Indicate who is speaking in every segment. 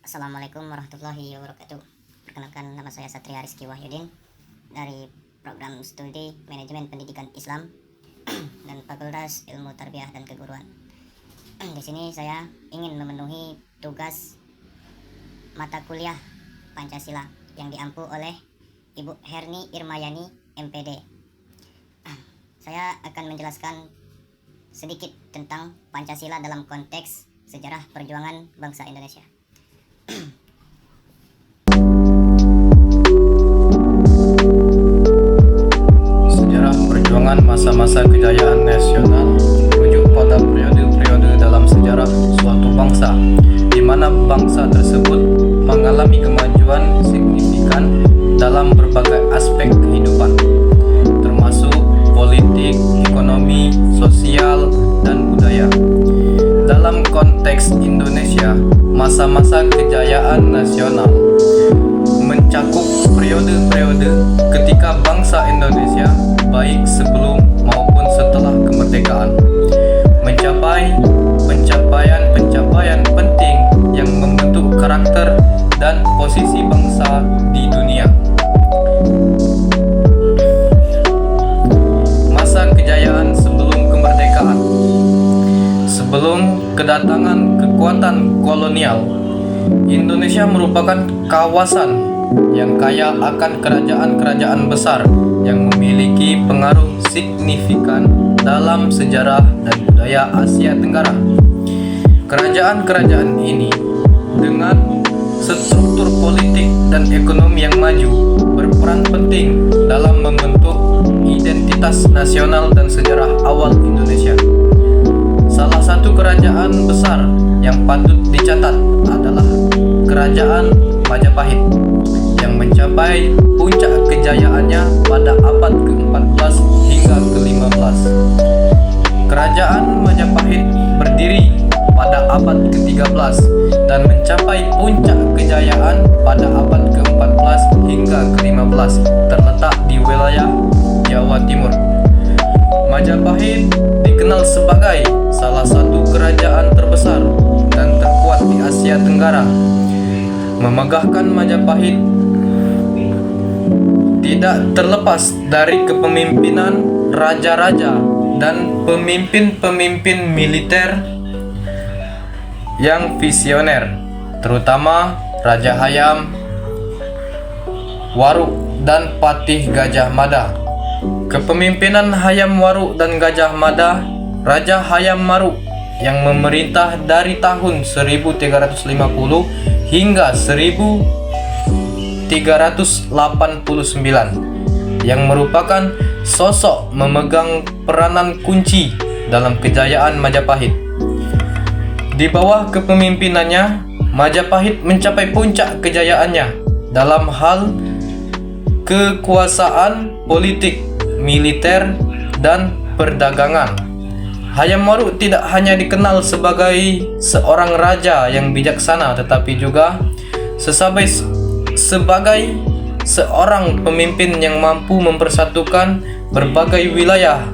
Speaker 1: Assalamualaikum warahmatullahi wabarakatuh. Perkenalkan, nama saya Satria Rizky Wahyudin dari program studi Manajemen Pendidikan Islam dan Fakultas Ilmu Tarbiyah dan Keguruan. Di sini saya ingin memenuhi tugas mata kuliah Pancasila yang diampu oleh Ibu Herni Irmayani, MPD. Saya akan menjelaskan sedikit tentang Pancasila dalam konteks sejarah perjuangan bangsa Indonesia.
Speaker 2: Sejarah perjuangan masa-masa kejayaan nasional merujuk pada periode-periode dalam sejarah suatu bangsa, di mana bangsa tersebut mengalami kemajuan signifikan dalam berbagai aspek kehidupan, termasuk politik, ekonomi, sosial, dan budaya. Dalam konteks Indonesia, masa-masa kejayaan nasional mencakup periode-periode ketika bangsa Indonesia, baik sebelum maupun setelah kemerdekaan, mencapai pencapaian penting yang membentuk karakter dan posisi bangsa di dunia. Masa kejayaan sebelum kemerdekaan. Sebelum kedatangan kekuatan kolonial, Indonesia merupakan kawasan yang kaya akan kerajaan-kerajaan besar yang memiliki pengaruh signifikan dalam sejarah dan budaya Asia Tenggara. Kerajaan-kerajaan ini dengan struktur politik dan ekonomi yang maju berperan penting dalam membentuk identitas nasional dan sejarah awal Indonesia. Salah satu kerajaan besar yang patut dicatat adalah Kerajaan Majapahit yang mencapai puncak kejayaannya pada abad ke-14 hingga ke-15. Kerajaan Majapahit berdiri pada abad ke-13 dan mencapai puncak kejayaan pada abad ke-14 hingga ke-15, terletak di wilayah Jawa Timur. Majapahit dikenal sebagai salah satu kerajaan terbesar dan terkuat di Asia Tenggara. Memegahkan Majapahit tidak terlepas dari kepemimpinan raja-raja dan pemimpin-pemimpin militer yang visioner, terutama Raja Hayam Wuruk dan Patih Gajah Mada. Kepemimpinan Hayam Wuruk dan Gajah Mada, Raja Hayam Wuruk yang memerintah dari tahun 1350 hingga 1389, yang merupakan sosok memegang peranan kunci dalam kejayaan Majapahit. Di bawah kepemimpinannya, Majapahit mencapai puncak kejayaannya dalam hal kekuasaan politik, militer, dan perdagangan. Hayam Wuruk tidak hanya dikenal sebagai seorang raja yang bijaksana, tetapi juga sebagai seorang pemimpin yang mampu mempersatukan berbagai wilayah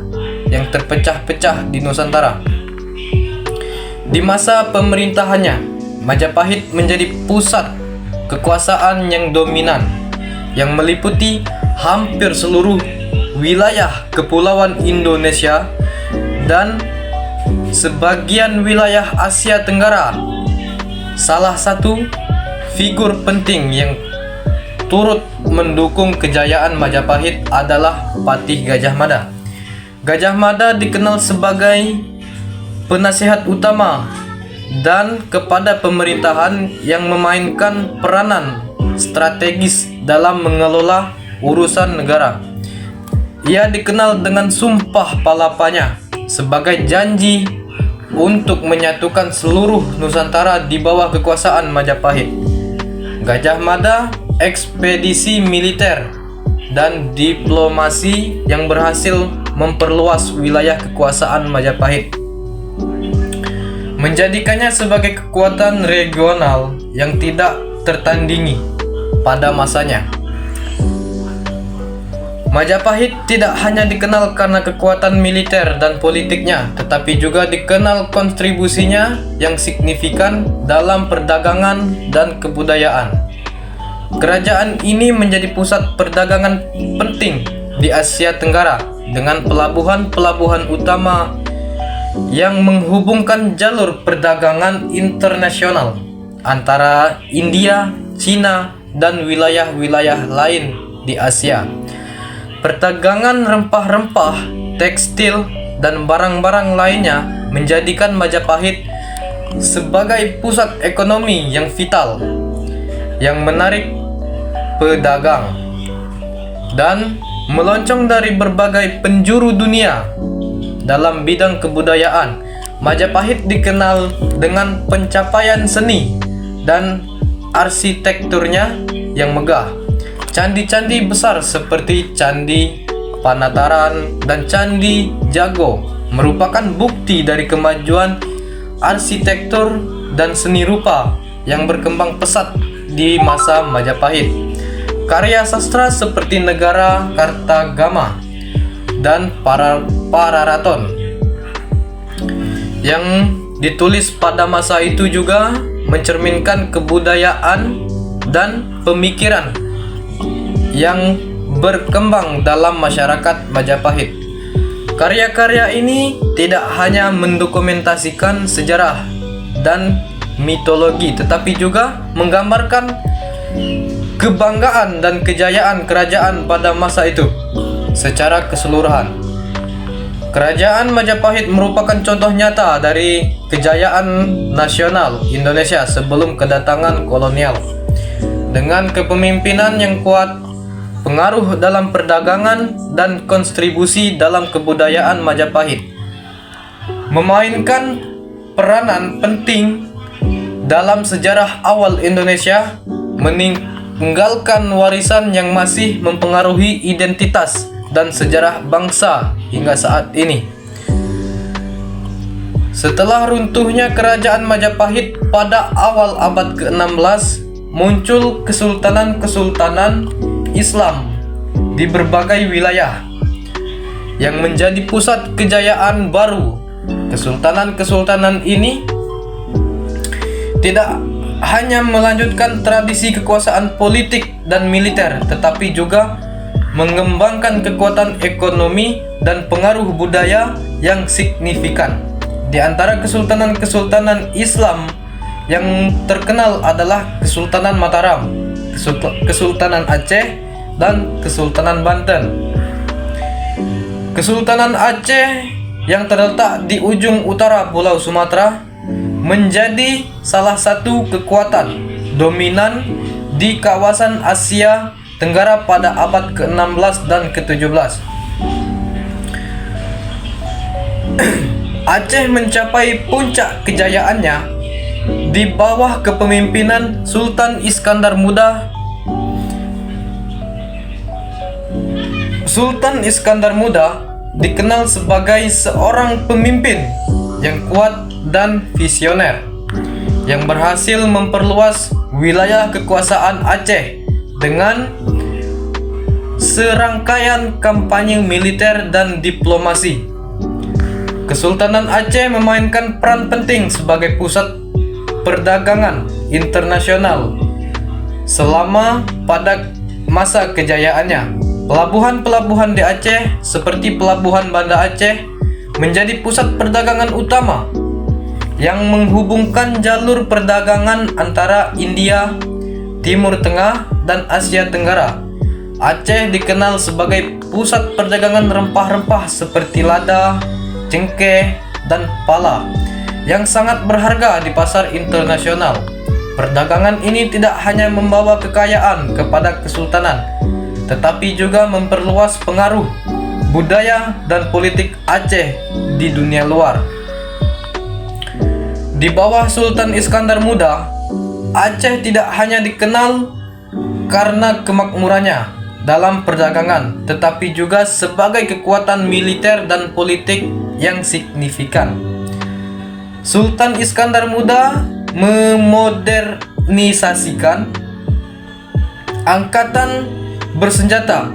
Speaker 2: yang terpecah-pecah di Nusantara. Di masa pemerintahannya, Majapahit menjadi pusat kekuasaan yang dominan, yang meliputi hampir seluruh wilayah kepulauan Indonesia dan sebagian wilayah Asia Tenggara. Salah satu figur penting yang turut mendukung kejayaan Majapahit adalah Patih Gajah Mada. Gajah Mada dikenal sebagai penasihat utama dan kepada pemerintahan yang memainkan peranan strategis dalam mengelola urusan negara. Ia dikenal dengan Sumpah Palapanya sebagai janji untuk menyatukan seluruh Nusantara di bawah kekuasaan Majapahit. Gajah Mada, ekspedisi militer dan diplomasi yang berhasil memperluas wilayah kekuasaan Majapahit, menjadikannya sebagai kekuatan regional yang tidak tertandingi pada masanya. Majapahit tidak hanya dikenal karena kekuatan militer dan politiknya, tetapi juga dikenal kontribusinya yang signifikan dalam perdagangan dan kebudayaan. Kerajaan ini menjadi pusat perdagangan penting di Asia Tenggara dengan pelabuhan-pelabuhan utama yang menghubungkan jalur perdagangan internasional antara India, Cina, dan wilayah-wilayah lain di Asia. Perdagangan rempah-rempah, tekstil, dan barang-barang lainnya menjadikan Majapahit sebagai pusat ekonomi yang vital, yang menarik pedagang, dan meloncong dari berbagai penjuru dunia. Dalam bidang kebudayaan, Majapahit dikenal dengan pencapaian seni dan arsitekturnya yang megah. Candi-candi besar seperti Candi Panataran dan Candi Jago merupakan bukti dari kemajuan arsitektur dan seni rupa yang berkembang pesat di masa Majapahit. Karya sastra seperti Negara Kartagama dan Pararaton yang ditulis pada masa itu juga mencerminkan kebudayaan dan pemikiran yang berkembang dalam masyarakat Majapahit. Karya-karya ini tidak hanya mendokumentasikan sejarah dan mitologi, tetapi juga menggambarkan kebanggaan dan kejayaan kerajaan pada masa itu secara keseluruhan. Kerajaan Majapahit merupakan contoh nyata dari kejayaan nasional Indonesia sebelum kedatangan kolonial. Dengan kepemimpinan yang kuat, pengaruh dalam perdagangan, dan kontribusi dalam kebudayaan, Majapahit memainkan peranan penting dalam sejarah awal Indonesia, meninggalkan warisan yang masih mempengaruhi identitas dan sejarah bangsa hingga saat ini. Setelah runtuhnya kerajaan Majapahit pada awal abad ke-16, muncul kesultanan-kesultanan Islam di berbagai wilayah yang menjadi pusat kejayaan baru. Kesultanan-kesultanan ini tidak hanya melanjutkan tradisi kekuasaan politik dan militer, tetapi juga mengembangkan kekuatan ekonomi dan pengaruh budaya yang signifikan. Di antara kesultanan-kesultanan Islam yang terkenal adalah Kesultanan Mataram, Kesultanan Aceh, dan Kesultanan Banten. Kesultanan Aceh yang terletak di ujung utara Pulau Sumatera menjadi salah satu kekuatan dominan di kawasan Asia Tenggara pada abad ke-16 dan ke-17. Aceh mencapai puncak kejayaannya di bawah kepemimpinan Sultan Iskandar Muda. Sultan Iskandar Muda dikenal sebagai seorang pemimpin yang kuat dan visioner yang berhasil memperluas wilayah kekuasaan Aceh dengan serangkaian kampanye militer dan diplomasi. Kesultanan Aceh memainkan peran penting sebagai pusat perdagangan internasional selama pada masa kejayaannya. Pelabuhan-pelabuhan di Aceh seperti Pelabuhan Banda Aceh menjadi pusat perdagangan utama yang menghubungkan jalur perdagangan antara India, Timur Tengah, dan Asia Tenggara. Aceh dikenal sebagai pusat perdagangan rempah-rempah seperti lada, cengkeh, dan pala yang sangat berharga di pasar internasional. Perdagangan ini tidak hanya membawa kekayaan kepada kesultanan, tetapi juga memperluas pengaruh budaya dan politik Aceh di dunia luar. Di bawah Sultan Iskandar Muda, Aceh tidak hanya dikenal karena kemakmurannya dalam perdagangan, tetapi juga sebagai kekuatan militer dan politik yang signifikan. Sultan Iskandar Muda memodernisasikan angkatan bersenjata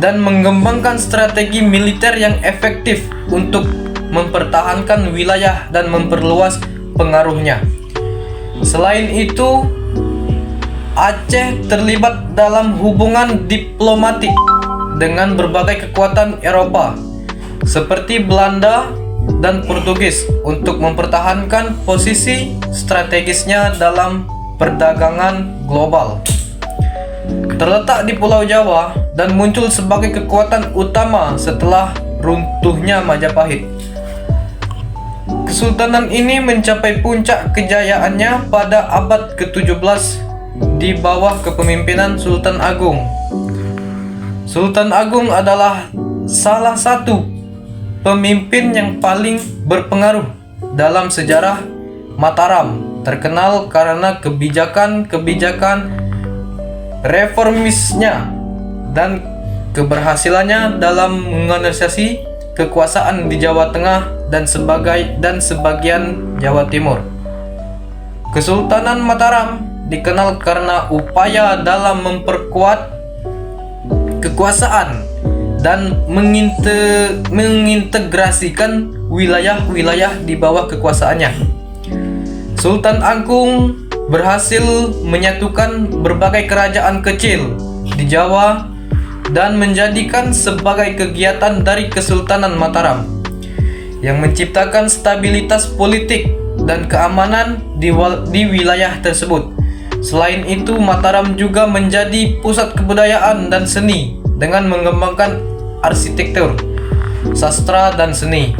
Speaker 2: dan mengembangkan strategi militer yang efektif untuk mempertahankan wilayah dan memperluas pengaruhnya. Selain itu, Aceh terlibat dalam hubungan diplomatik dengan berbagai kekuatan Eropa seperti Belanda dan Portugis untuk mempertahankan posisi strategisnya dalam perdagangan global. Terletak di Pulau Jawa dan muncul sebagai kekuatan utama setelah runtuhnya Majapahit. Kesultanan ini mencapai puncak kejayaannya pada abad ke-17 di bawah kepemimpinan Sultan Agung. Sultan Agung adalah salah satu pemimpin yang paling berpengaruh dalam sejarah Mataram, terkenal karena kebijakan-kebijakan reformisnya dan keberhasilannya dalam mengonersiasi kekuasaan di Jawa Tengah dan sebagian Jawa Timur. Kesultanan Mataram dikenal karena upaya dalam memperkuat kekuasaan dan mengintegrasikan wilayah-wilayah di bawah kekuasaannya. Sultan Agung berhasil menyatukan berbagai kerajaan kecil di Jawa dan menjadikan sebagai kegiatan dari Kesultanan Mataram yang menciptakan stabilitas politik dan keamanan di wilayah tersebut. Selain itu, Mataram juga menjadi pusat kebudayaan dan seni dengan mengembangkan arsitektur, sastra, dan seni.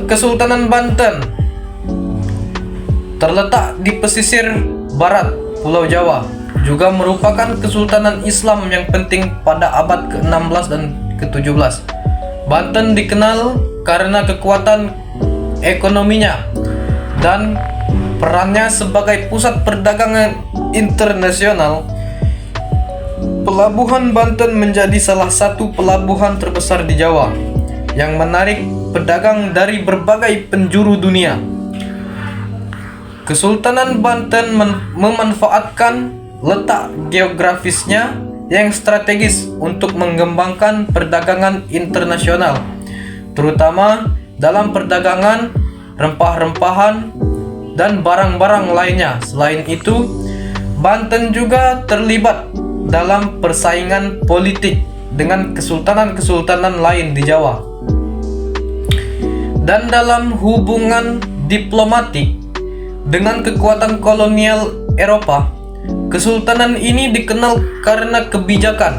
Speaker 2: Kesultanan Banten terletak di pesisir barat Pulau Jawa, juga merupakan kesultanan Islam yang penting pada abad ke-16 dan ke-17. Banten dikenal karena kekuatan ekonominya dan perannya sebagai pusat perdagangan internasional. Pelabuhan Banten menjadi salah satu pelabuhan terbesar di Jawa yang menarik pedagang dari berbagai penjuru dunia. Kesultanan Banten memanfaatkan letak geografisnya yang strategis untuk mengembangkan perdagangan internasional, terutama dalam perdagangan rempah-rempahan dan barang-barang lainnya. Selain itu, Banten juga terlibat dalam persaingan politik dengan kesultanan-kesultanan lain di Jawa. Dan dalam hubungan diplomatik dengan kekuatan kolonial Eropa, kesultanan ini dikenal karena kebijakan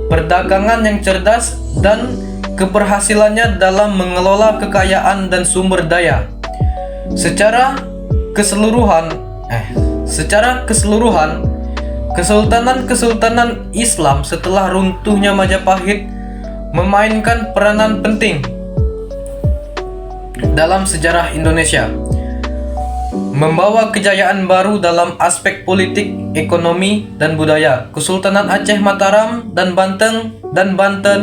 Speaker 2: perdagangan yang cerdas dan keberhasilannya dalam mengelola kekayaan dan sumber daya. Secara keseluruhan, kesultanan Islam setelah runtuhnya Majapahit memainkan peranan penting dalam sejarah Indonesia, membawa kejayaan baru dalam aspek politik, ekonomi, dan budaya. Kesultanan Aceh, Mataram, dan Banten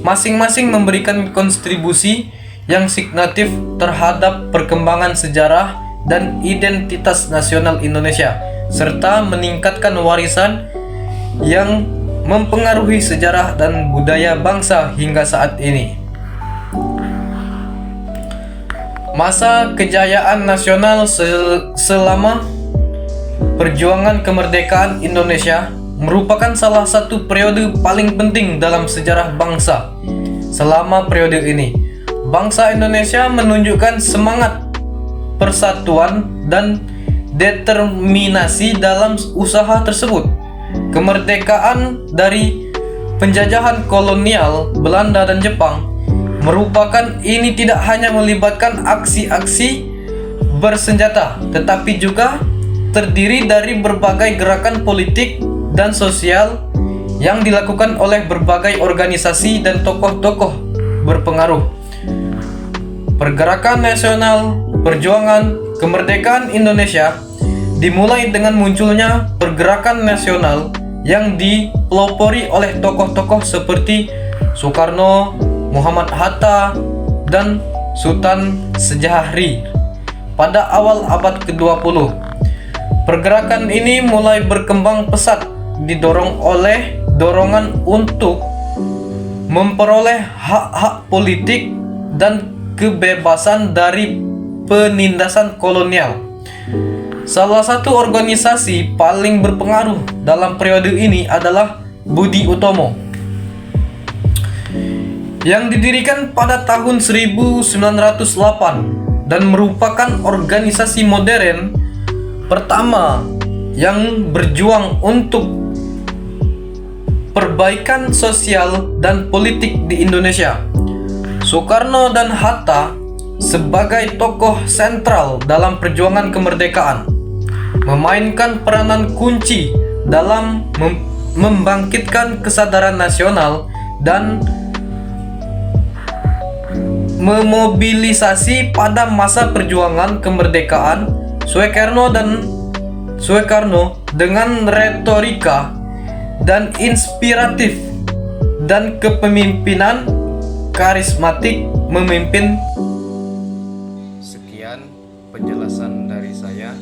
Speaker 2: masing-masing memberikan kontribusi yang signifikan terhadap perkembangan sejarah dan identitas nasional Indonesia, serta meningkatkan warisan yang mempengaruhi sejarah dan budaya bangsa hingga saat ini. Masa kejayaan nasional selama perjuangan kemerdekaan Indonesia merupakan salah satu periode paling penting dalam sejarah bangsa. Selama periode ini, bangsa Indonesia menunjukkan semangat persatuan dan determinasi dalam usaha tersebut. Kemerdekaan dari penjajahan kolonial Belanda dan Jepang merupakan ini tidak hanya melibatkan aksi-aksi bersenjata, tetapi juga terdiri dari berbagai gerakan politik dan sosial yang dilakukan oleh berbagai organisasi dan tokoh-tokoh berpengaruh. Pergerakan nasional perjuangan kemerdekaan Indonesia dimulai dengan munculnya pergerakan nasional yang dipelopori oleh tokoh-tokoh seperti Soekarno, Muhammad Hatta, dan Sultan Syahrir pada awal abad ke-20. Pergerakan ini mulai berkembang pesat didorong oleh dorongan untuk memperoleh hak-hak politik dan kebebasan dari penindasan kolonial. Salah satu organisasi paling berpengaruh dalam periode ini adalah Budi Utomo, yang didirikan pada tahun 1908 dan merupakan organisasi modern pertama yang berjuang untuk perbaikan sosial dan politik di Indonesia. Soekarno dan Hatta sebagai tokoh sentral dalam perjuangan kemerdekaan memainkan peranan kunci dalam membangkitkan kesadaran nasional dan memobilisasi pada masa perjuangan kemerdekaan. Soekarno dengan retorika dan inspiratif dan kepemimpinan karismatik memimpin. Sekian penjelasan dari saya.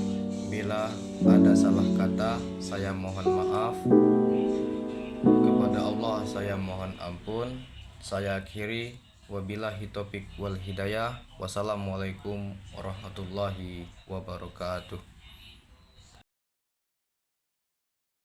Speaker 2: Bila ada salah kata, saya mohon maaf. Kepada Allah saya mohon ampun. Saya akhiri, wabillahi taufik wal hidayah. Wassalamualaikum warahmatullahi wabarakatuh.